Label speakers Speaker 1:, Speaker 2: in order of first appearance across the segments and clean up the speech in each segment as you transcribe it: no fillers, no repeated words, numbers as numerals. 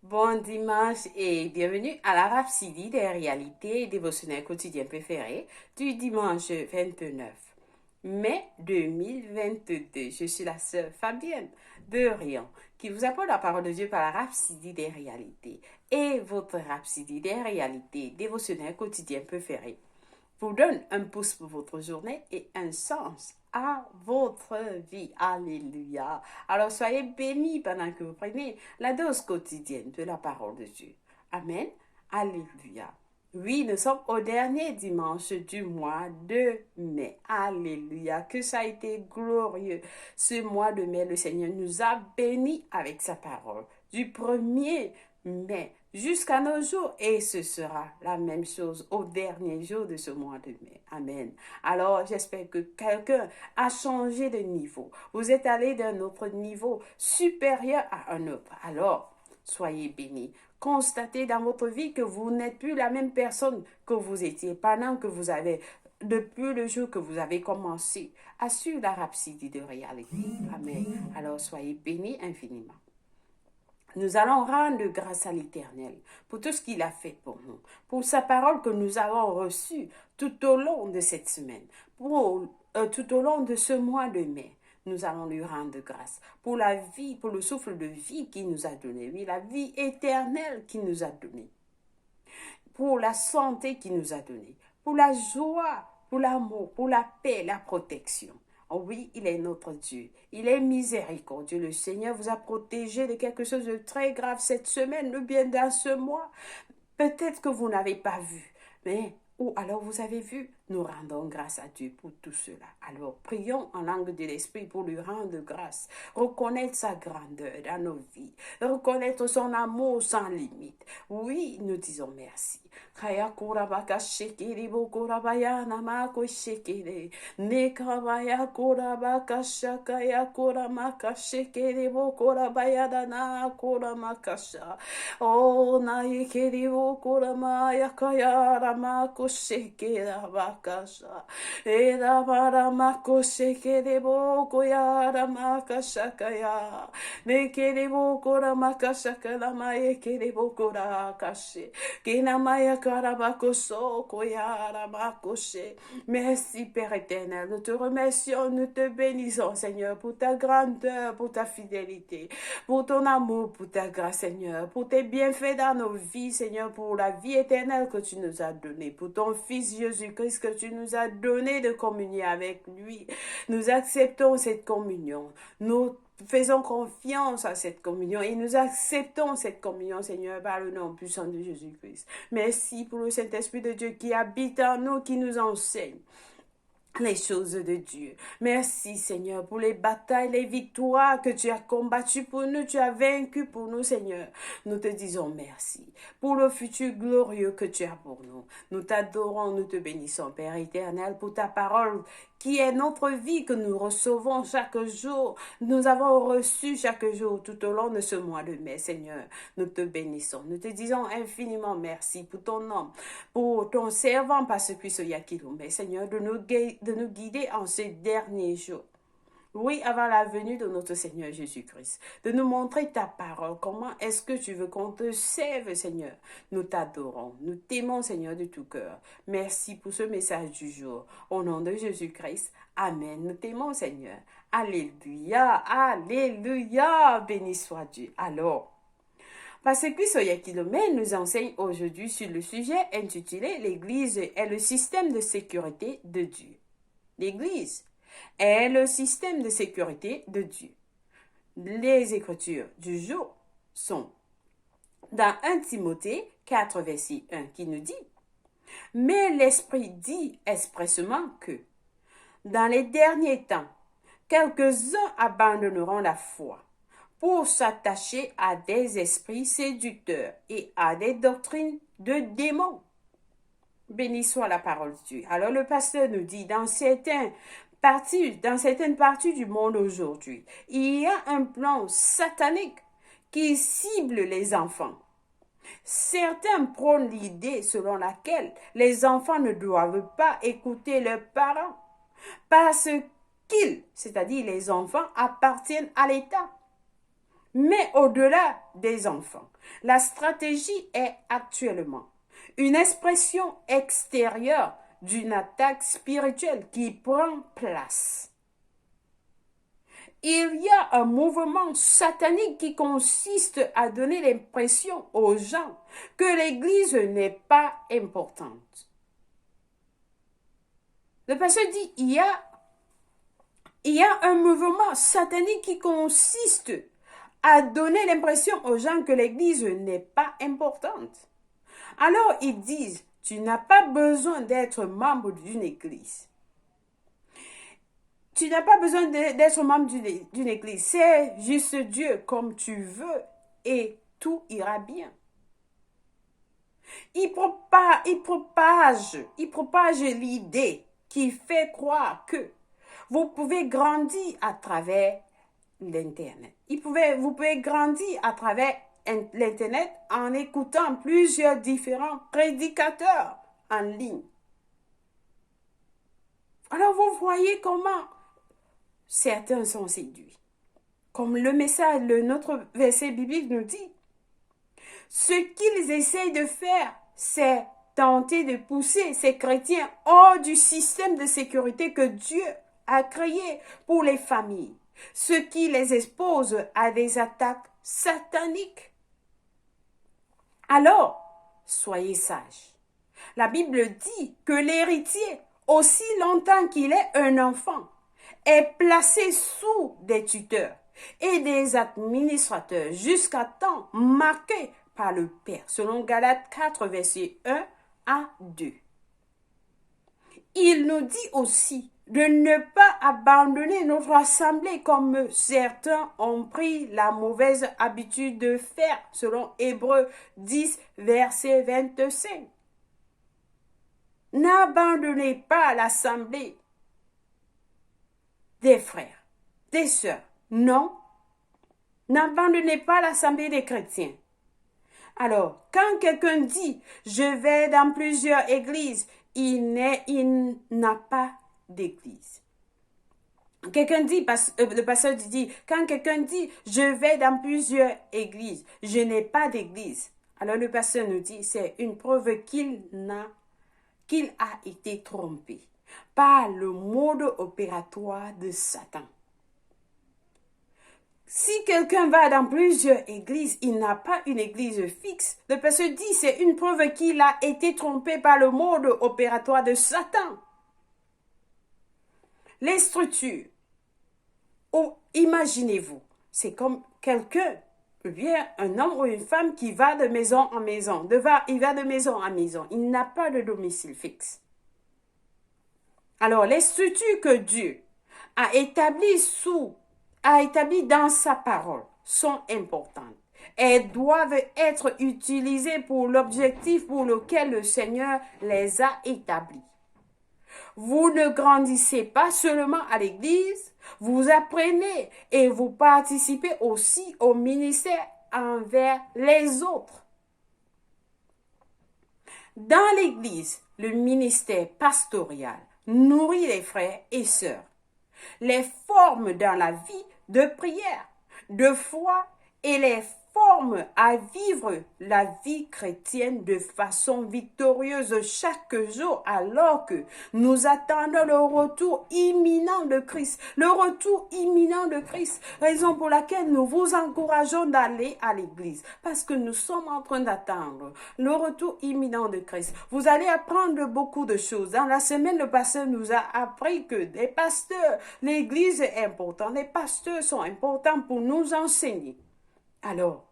Speaker 1: Bon dimanche et bienvenue à la Rhapsodie des réalités dévotionnelles quotidiennes préférées du dimanche 29 mai 2022. Je suis la sœur Fabienne de Rion qui vous apporte la parole de Dieu par la Rhapsodie des réalités et votre Rhapsodie des réalités dévotionnelles quotidiennes préférées vous donne un pouce pour votre journée et un sens à votre vie. Alléluia. Alors soyez bénis pendant que vous prenez la dose quotidienne de la parole de Dieu. Amen. Alléluia. Oui, nous sommes au dernier dimanche du mois de mai. Alléluia. Que ça a été glorieux. Ce mois de mai, le Seigneur nous a bénis avec sa parole. Du 1er mai jusqu'à nos jours. Et ce sera la même chose au dernier jour de ce mois de mai. Amen. Alors, j'espère que quelqu'un a changé de niveau. Vous êtes allé d'un autre niveau supérieur à un autre. Alors, soyez bénis. Constatez dans votre vie que vous n'êtes plus la même personne que vous étiez pendant que vous avez depuis le jour que vous avez commencé à suivre la rhapsodie de réalité. Amen. Alors, soyez bénis infiniment. Nous allons rendre grâce à l'Éternel pour tout ce qu'il a fait pour nous, pour sa parole que nous avons reçue tout au long de cette semaine, tout au long de ce mois de mai. Nous allons lui rendre grâce pour la vie, pour le souffle de vie qu'il nous a donné, oui, la vie éternelle qu'il nous a donnée, pour la santé qu'il nous a donnée, pour la joie, pour l'amour, pour la paix, la protection. Oh oui, il est notre Dieu. Il est miséricordieux. Le Seigneur vous a protégé de quelque chose de très grave cette semaine, ou bien dans ce mois. Peut-être que vous n'avez pas vu, mais ou alors vous avez vu. Nous rendons grâce à Dieu pour tout cela. Alors prions en langue de l'Esprit pour lui rendre grâce. Reconnaître sa grandeur dans nos vies. Reconnaître son amour sans limite. Oui, nous disons merci. Kaya kurabaka shekiri bo kurabaya namako shekiri. Nekabaya kurabaka shakaya kuramaka shekiri bo kurabaya dana kuramakasha. Oh naikiri bo kuramaya kaya ramako shekira bakasha. Era baramako shekiri bo kuyara makasha kaya. Nekiri bo kuramaka shakala maikiri bo kurakashe. Kinamaya karabakoso koyara bakoshe. Merci Père éternel, nous te remercions, nous te bénissons Seigneur pour ta grandeur, pour ta fidélité, pour ton amour, pour ta grâce Seigneur, pour tes bienfaits dans nos vies Seigneur, pour la vie éternelle que tu nous as donnée, pour ton Fils Jésus-Christ que tu nous as donné de communier avec lui. Nous acceptons cette communion, nous faisons confiance à cette communion et nous acceptons cette communion, Seigneur, par le nom puissant de Jésus-Christ. Merci pour le Saint-Esprit de Dieu qui habite en nous, qui nous enseigne les choses de Dieu. Merci Seigneur pour les batailles, les victoires que tu as combattues pour nous, tu as vaincu pour nous Seigneur. Nous te disons merci pour le futur glorieux que tu as pour nous. Nous t'adorons, nous te bénissons Père éternel pour ta parole qui est notre vie que nous recevons chaque jour. Nous avons reçu chaque jour tout au long de ce mois de mai Seigneur. Nous te bénissons, nous te disons infiniment merci pour ton nom, pour ton servant parce que ce Yakilomé Seigneur de nous guider en ces derniers jours. Oui, avant la venue de notre Seigneur Jésus-Christ, de nous montrer ta parole. Comment est-ce que tu veux qu'on te serve, Seigneur? Nous t'adorons, nous t'aimons, Seigneur, de tout cœur. Merci pour ce message du jour. Au nom de Jésus-Christ, Amen. Nous t'aimons, Seigneur. Alléluia, Alléluia. Béni soit Dieu. Alors, parce que Soyakilomé nous enseigne aujourd'hui sur le sujet intitulé L'Église est le système de sécurité de Dieu. L'Église est le système de sécurité de Dieu. Les écritures du jour sont dans 1 Timothée 4, verset 1 qui nous dit « Mais l'Esprit dit expressément que, dans les derniers temps, quelques-uns abandonneront la foi pour s'attacher à des esprits séducteurs et à des doctrines de démons. » Béni soit la parole de Dieu. Alors le pasteur nous dit, dans certaines parties du monde aujourd'hui, il y a un plan satanique qui cible les enfants. Certains prônent l'idée selon laquelle les enfants ne doivent pas écouter leurs parents parce qu'ils, c'est-à-dire les enfants, appartiennent à l'État. Mais au-delà des enfants, la stratégie est actuellement une expression extérieure d'une attaque spirituelle qui prend place. Il y a un mouvement satanique qui consiste à donner l'impression aux gens que l'Église n'est pas importante. Le pasteur dit, il y a un mouvement satanique qui consiste à donner l'impression aux gens que l'Église n'est pas importante. Alors ils disent, tu n'as pas besoin d'être membre d'une Église. Tu n'as pas besoin d'être membre d'une Église. C'est juste Dieu comme tu veux et tout ira bien. Il propage l'idée qui fait croire que vous pouvez grandir à travers l'Internet. Vous pouvez grandir à travers l'Internet en écoutant plusieurs différents prédicateurs en ligne. Alors vous voyez comment certains sont séduits. Comme le message, notre verset biblique nous dit, ce qu'ils essayent de faire, c'est tenter de pousser ces chrétiens hors du système de sécurité que Dieu a créé pour les familles, ce qui les expose à des attaques sataniques. Alors, soyez sages. La Bible dit que l'héritier, aussi longtemps qu'il est un enfant, est placé sous des tuteurs et des administrateurs jusqu'à temps marqué par le Père, selon Galates 4, versets 1 à 2. Il nous dit aussi de ne pas abandonner notre assemblée comme certains ont pris la mauvaise habitude de faire, selon Hébreux 10, verset 25. N'abandonnez pas l'assemblée des frères, des sœurs. Non, n'abandonnez pas l'assemblée des chrétiens. Alors, quand quelqu'un dit « je vais dans plusieurs églises », il n'a pas d'église. Quelqu'un dit, le pasteur dit, quand quelqu'un dit « je vais dans plusieurs églises », je n'ai pas d'église. Alors le pasteur nous dit, c'est une preuve qu'il a été trompé par le mode opératoire de Satan. Si quelqu'un va dans plusieurs églises, il n'a pas une église fixe. Le pasteur dit, c'est une preuve qu'il a été trompé par le mode opératoire de Satan. Les structures. Oh, imaginez-vous, c'est comme quelqu'un, bien un homme ou une femme qui va de maison en maison. Il va de maison en maison. Il n'a pas de domicile fixe. Alors, les structures que Dieu a établies dans sa parole sont importantes. Elles doivent être utilisées pour l'objectif pour lequel le Seigneur les a établies. Vous ne grandissez pas seulement à l'église, vous apprenez et vous participez aussi au ministère envers les autres. Dans l'église, le ministère pastoral nourrit les frères et sœurs, les forme dans la vie de prière, de foi et les forme à vivre la vie chrétienne de façon victorieuse chaque jour alors que nous attendons le retour imminent de Christ. Le retour imminent de Christ, raison pour laquelle nous vous encourageons d'aller à l'église parce que nous sommes en train d'attendre le retour imminent de Christ. Vous allez apprendre beaucoup de choses. Dans la semaine, le pasteur nous a appris que les pasteurs, l'église est importante. Les pasteurs sont importants pour nous enseigner. Alors,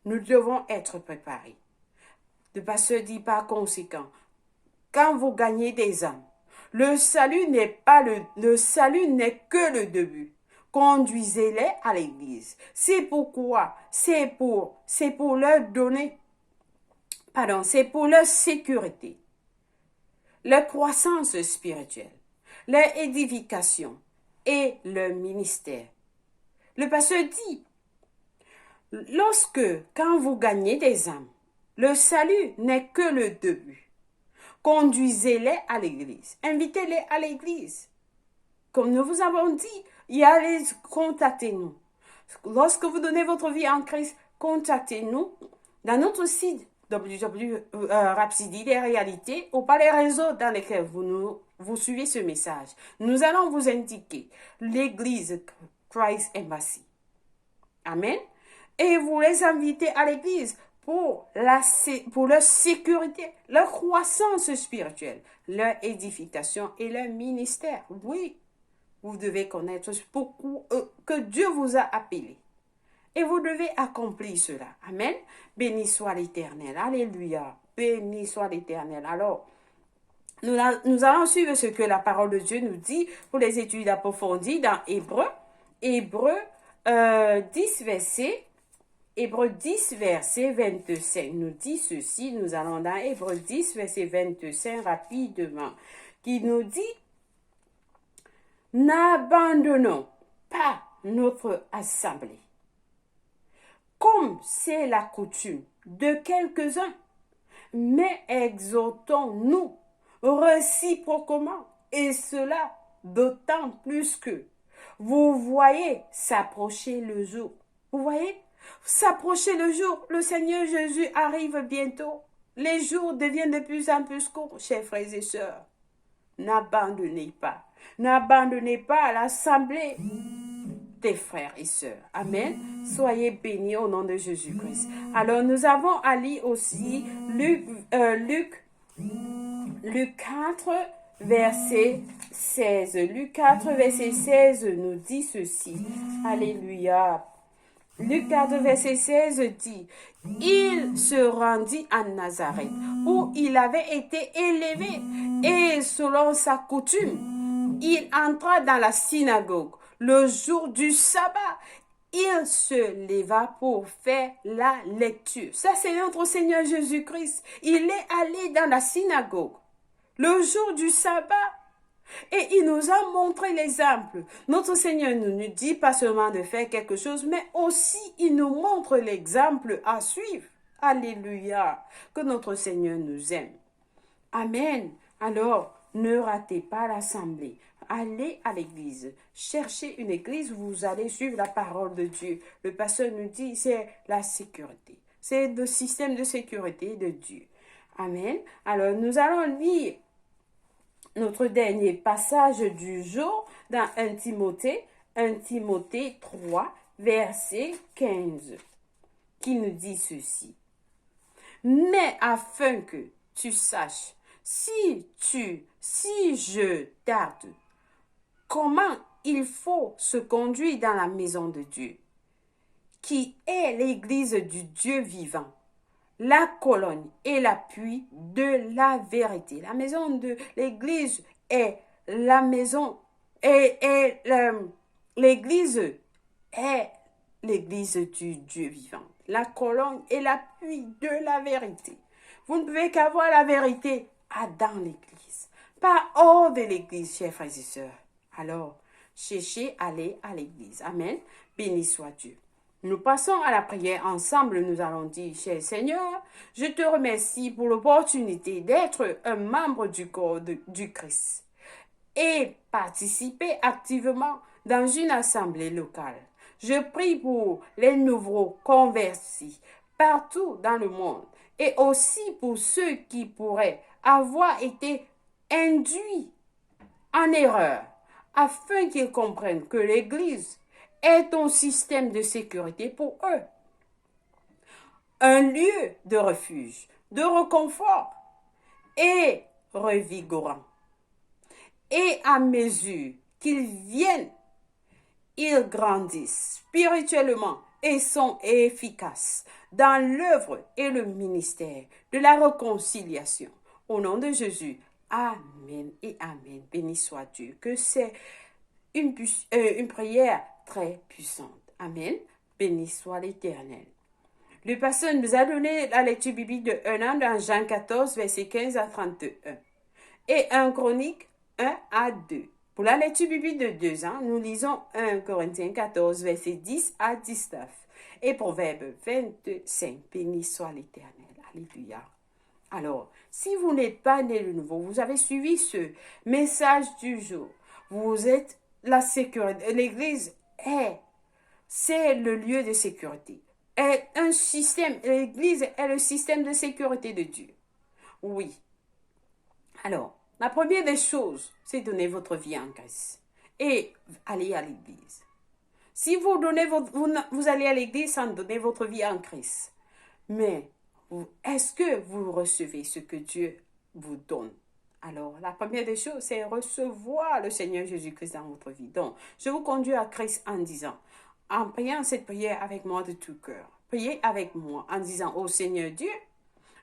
Speaker 1: nous devons être préparés. Le pasteur dit par conséquent, quand vous gagnez des âmes, le salut n'est que le début. Conduisez-les à l'église. C'est pour leur sécurité, leur croissance spirituelle, leur édification et leur ministère. Le pasteur dit, quand vous gagnez des âmes, le salut n'est que le début. Conduisez-les à l'église. Invitez-les à l'église. Comme nous vous avons dit, contactez-nous. Lorsque vous donnez votre vie en Christ, contactez-nous dans notre site www.rhapsody des réalités ou par les réseaux dans lesquels vous suivez ce message. Nous allons vous indiquer l'église Christ Embassy. Amen. Et vous les invitez à l'église pour leur sécurité, leur croissance spirituelle, leur édification et leur ministère. Oui, vous devez connaître que Dieu vous a appelé. Et vous devez accomplir cela. Amen. Béni soit l'Éternel. Alléluia. Béni soit l'Éternel. Alors, nous allons suivre ce que la parole de Dieu nous dit pour les études approfondies dans Hébreux. Hébreux 10, verset 25 nous dit ceci. Nous allons dans Hébreux 10, verset 25 rapidement. Qui nous dit, n'abandonnons pas notre assemblée, comme c'est la coutume de quelques-uns, mais exhortons-nous réciproquement, et cela d'autant plus que vous voyez s'approcher le jour. Vous voyez s'approcher le jour. Le Seigneur Jésus arrive bientôt. Les jours deviennent de plus en plus courts, chers frères et sœurs. N'abandonnez pas. N'abandonnez pas l'assemblée des frères et sœurs. Amen. Soyez bénis au nom de Jésus-Christ. Alors, nous avons à lire aussi Luc 4, verset 16. Luc 4, verset 16 nous dit ceci. Alléluia. Luc 4, verset 16 dit, « Il se rendit à Nazareth, où il avait été élevé, et selon sa coutume, il entra dans la synagogue le jour du sabbat. Il se leva pour faire la lecture. » Ça, c'est notre Seigneur Jésus-Christ. Il est allé dans la synagogue le jour du sabbat. Et il nous a montré l'exemple. Notre Seigneur ne nous dit pas seulement de faire quelque chose, mais aussi il nous montre l'exemple à suivre. Alléluia. Que notre Seigneur nous aime. Amen. Alors, ne ratez pas l'assemblée. Allez à l'église. Cherchez une église où vous allez suivre la parole de Dieu. Le pasteur nous dit, c'est la sécurité. C'est le système de sécurité de Dieu. Amen. Alors, nous allons lire notre dernier passage du jour dans 1 Timothée 3, verset 15, qui nous dit ceci. Mais afin que tu saches, si je tarde, comment il faut se conduire dans la maison de Dieu, qui est l'église du Dieu vivant, la colonne et l'appui de la vérité. La maison de l'église est la maison, l'église est l'église du Dieu vivant. La colonne et l'appui de la vérité. Vous ne pouvez qu'avoir la vérité dans l'église, pas hors de l'église, chers frères et sœurs. Alors, cherchez à aller à l'église. Amen. Béni soit Dieu. Nous passons à la prière ensemble. Nous allons dire, cher Seigneur, je te remercie pour l'opportunité d'être un membre du corps du Christ et participer activement dans une assemblée locale. Je prie pour les nouveaux convertis partout dans le monde et aussi pour ceux qui pourraient avoir été induits en erreur afin qu'ils comprennent que l'Église est un système de sécurité pour eux, un lieu de refuge, de réconfort et revigorant. Et à mesure qu'ils viennent, ils grandissent spirituellement et sont efficaces dans l'œuvre et le ministère de la réconciliation. Au nom de Jésus, Amen et Amen. Béni soit Dieu. Que c'est une prière très puissante. Amen. Béni soit l'Éternel. Le pasteur nous a donné la lecture biblique de 1 an dans Jean 14, verset 15 à 31. Et 1 Chronique 1 à 2. Pour la lecture biblique de 2 ans, nous lisons 1 Corinthiens 14, verset 10 à 19. Et Proverbe 25. Béni soit l'Éternel. Alléluia. Alors, si vous n'êtes pas né de nouveau, vous avez suivi ce message du jour. Vous êtes la sécurité. L'Église est c'est le lieu de sécurité. L'église est le système de sécurité de Dieu. Oui. Alors, la première des choses, c'est donner votre vie en Christ et aller à l'église. Si vous allez à l'église sans donner votre vie en Christ, mais est-ce que vous recevez ce que Dieu vous donne? Alors, la première des choses, c'est recevoir le Seigneur Jésus-Christ dans votre vie. Donc, je vous conduis à Christ en disant, en priant cette prière avec moi de tout cœur, priez avec moi en disant, ô Seigneur Dieu,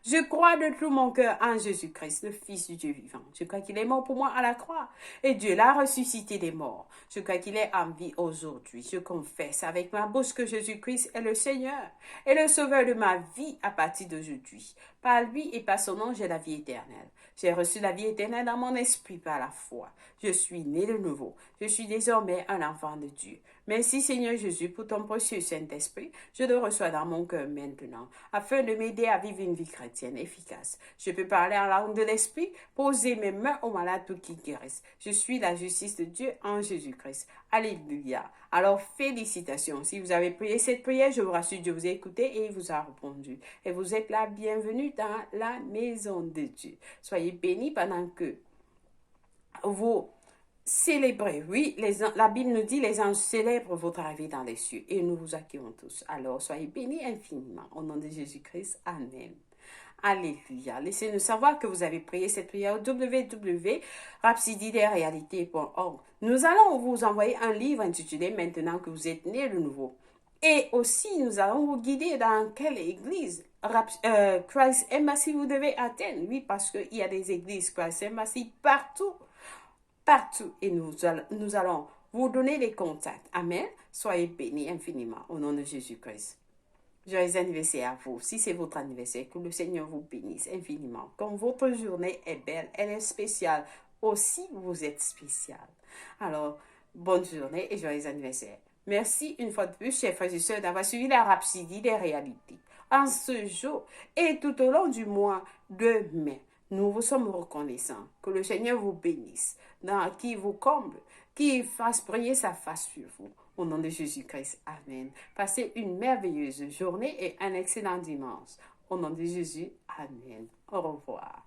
Speaker 1: je crois de tout mon cœur en Jésus-Christ, le Fils du Dieu vivant. Je crois qu'il est mort pour moi à la croix et Dieu l'a ressuscité des morts. Je crois qu'il est en vie aujourd'hui. Je confesse avec ma bouche que Jésus-Christ est le Seigneur et le Sauveur de ma vie à partir d'aujourd'hui. Par lui et par son nom, j'ai la vie éternelle. J'ai reçu la vie éternelle dans mon esprit par la foi. Je suis né de nouveau. Je suis désormais un enfant de Dieu. Merci Seigneur Jésus pour ton précieux Saint-Esprit. Je le reçois dans mon cœur maintenant, afin de m'aider à vivre une vie chrétienne efficace. Je peux parler en langue de l'Esprit, poser mes mains aux malades pour qu'ils guérissent. Je suis la justice de Dieu en Jésus-Christ. Alléluia. Alors félicitations. Si vous avez prié cette prière, je vous rassure, Dieu vous a écouté et il vous a répondu. Et vous êtes la bienvenue dans la maison de Dieu. Soyez bénis pendant que vous célébrez. Oui, la Bible nous dit, les anges célèbrent votre arrivée dans les cieux et nous vous accueillons tous. Alors, soyez bénis infiniment. Au nom de Jésus-Christ, Amen. Alléluia. Laissez-nous savoir que vous avez prié cette prière au www.rhapsodiederealités.org. Nous allons vous envoyer un livre intitulé Maintenant que vous êtes né de nouveau. Et aussi, nous allons vous guider dans quelle église Christ Embassy vous devez atteindre. Oui, parce qu'il y a des églises Christ Embassy partout. Partout. Et nous allons vous donner les contacts. Amen. Soyez bénis infiniment au nom de Jésus-Christ. Joyeux anniversaire à vous. Si c'est votre anniversaire, que le Seigneur vous bénisse infiniment. Comme votre journée est belle, elle est spéciale. Aussi, vous êtes spécial. Alors, bonne journée et joyeux anniversaire. Merci une fois de plus, chers frères et sœurs, d'avoir suivi la Rhapsodie des réalités. En ce jour et tout au long du mois de mai, nous vous sommes reconnaissants. Que le Seigneur vous bénisse, qui vous comble, qui fasse briller sa face sur vous. Au nom de Jésus-Christ, Amen. Passez une merveilleuse journée et un excellent dimanche. Au nom de Jésus, Amen. Au revoir.